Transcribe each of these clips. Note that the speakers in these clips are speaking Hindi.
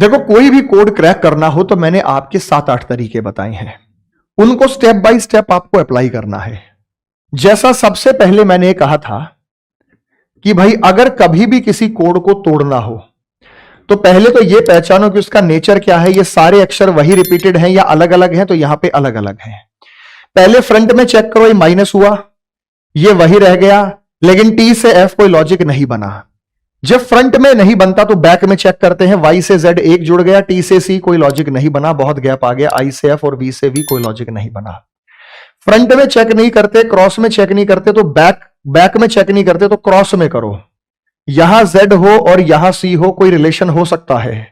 देखो, कोई भी कोड क्रैक करना हो तो मैंने आपके 7-8 तरीके बताए हैं, उनको स्टेप बाय स्टेप आपको अप्लाई करना है। जैसा सबसे पहले मैंने कहा था कि भाई अगर कभी भी किसी कोड को तोड़ना हो तो पहले तो यह पहचानो कि उसका नेचर क्या है, ये सारे अक्षर वही रिपीटेड हैं या अलग अलग हैं, तो यहां पे अलग अलग हैं। पहले फ्रंट में चेक करो, ये माइनस हुआ, ये वही रह गया, लेकिन टी से एफ कोई लॉजिक नहीं बना। जब फ्रंट में नहीं बनता तो बैक में चेक करते हैं, वाई से जेड एक जुड़ गया, टी से सी कोई लॉजिक नहीं बना, बहुत गैप आ गया, आई से एफ और वी से वी कोई लॉजिक नहीं बना। फ्रंट में चेक नहीं करते, क्रॉस में चेक नहीं करते, तो बैक में चेक नहीं करते तो क्रॉस में करो। यहां जेड हो और यहां सी हो, कोई रिलेशन हो सकता है।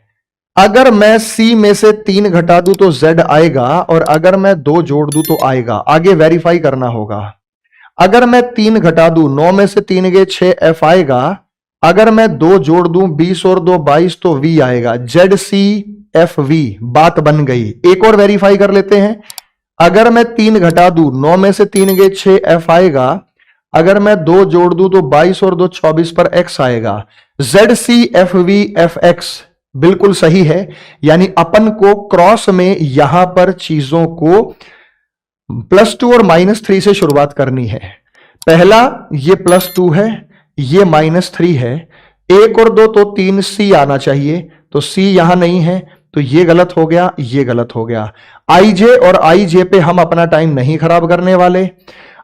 अगर मैं सी में से 3 घटा दूं तो जेड आएगा, और अगर मैं 2 जोड़ दूं तो आएगा। आगे वेरीफाई करना होगा। अगर मैं 3 घटा दूं, 9 में से 3 गए 6 एफ आएगा। अगर मैं 2 जोड़ दूं 20 और 2 22 तो वी आएगा। जेड सी एफ वी, बात बन गई। एक और वेरीफाई कर लेते हैं। अगर मैं 3 घटा दूं, 9 में से 3 गए 6 एफ आएगा। अगर मैं 2 जोड़ दूं तो 22 और 2 24 पर एक्स आएगा। Z C F V F X बिल्कुल सही है, यानी अपन को क्रॉस में यहां पर चीजों को +2 और -3 से शुरुआत करनी है। पहला ये +2 है, ये -3 है, 1 और 2 तो 3 सी आना चाहिए, तो सी यहां नहीं है, तो ये गलत हो गया, ये गलत हो गया। आई जे और आई जे पे हम अपना टाइम नहीं खराब करने वाले।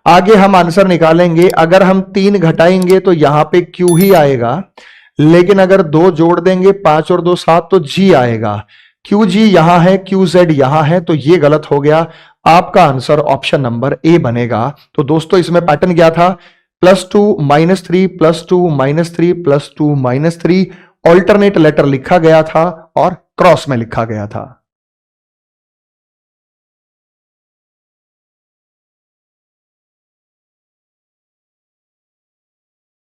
आगे हम आंसर निकालेंगे। अगर हम 3 घटाएंगे तो यहां पे क्यू ही आएगा, लेकिन अगर 2 जोड़ देंगे 5 और 2 7 तो जी आएगा। क्यू जी यहां है, क्यू जेड यहां है, तो ये गलत हो गया। आपका आंसर ऑप्शन नंबर ए बनेगा। तो दोस्तों इसमें पैटर्न क्या था, +2 -3 +2 -3 +2 -3 ऑल्टरनेट लेटर लिखा गया था और क्रॉस में लिखा गया था।